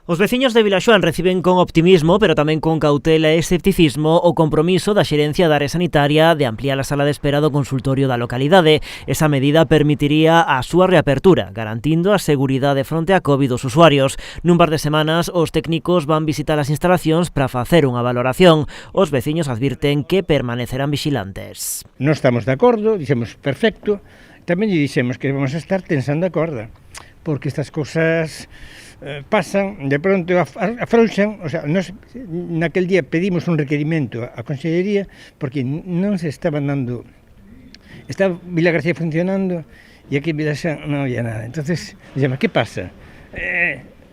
Os veciños de Vilaxoán reciben con optimismo, pero tamén con cautela e escepticismo, o compromiso da xerencia da área sanitaria de ampliar a sala de espera do consultorio da localidade. Esa medida permitiría a súa reapertura, garantindo a seguridade fronte a COVID dos usuarios. Nun par de semanas, os técnicos van visitar as instalacións para facer unha valoración. Os veciños advirten que permanecerán vixilantes. Non estamos de acordo, dixemos perfecto, tamén lle dixemos que vamos a estar tensando a corda, porque estas cousas pasan, de pronto afrouxan, o sea, nos, naquel día pedimos un requerimento á Consellería porque non se estaban dando, estaba Vilagarcía funcionando e aquí en Vilaxoán non había nada. Entonces, dixemos, que pasa?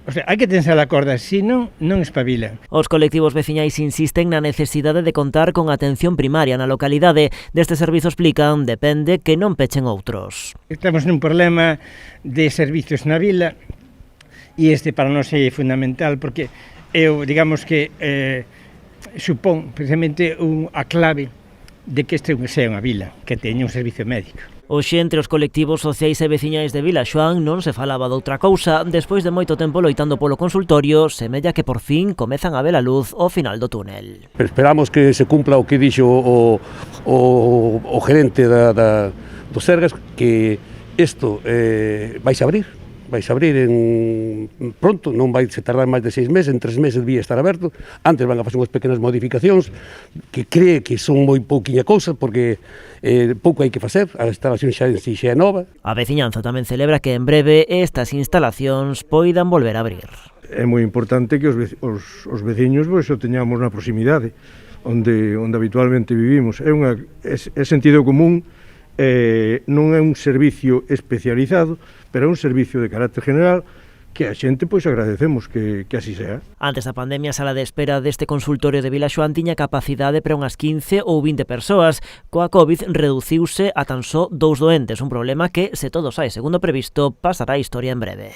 O sea, hai que tensar a corda, senón non espabilan. Os colectivos veciñais insisten na necesidade de contar con atención primaria na localidade. Deste servizo explican, depende que non pechen outros. Estamos nun problema de servizos na vila e este para nós é fundamental porque eu, digamos que supón precisamente a clave de que este sea unha vila, que teña un servicio médico. Hoxe, entre os colectivos sociais e veciñais de Vilaxoán non se falaba doutra cousa. Despois de moito tempo loitando polo consultorio, semella que por fin comezan a ver a luz ao final do túnel. Esperamos que se cumpla o que dixo o gerente do Sergas, que isto vais abrir pronto, non vai se tardar máis de 6 meses, en 3 meses vai estar aberto. Antes van a facer unhas pequenas modificacións que cree que son moi pouquiña cousa porque pouco hai que facer, a instalación xa en si xa é nova. A veciñanza tamén celebra que en breve estas instalacións poidan volver a abrir. É moi importante que os veciños pois, o teñamos na proximidade onde habitualmente vivimos. É sentido común. Non é un servicio especializado, pero é un servicio de carácter general que a xente pois agradecemos que así sea. Antes da pandemia, a sala de espera deste consultorio de Vilaxoán tiña capacidade para unhas 15 ou 20 persoas. Coa COVID reduciuse a tan só 2 doentes, un problema que, se todo sai segundo previsto, pasará a historia en breve.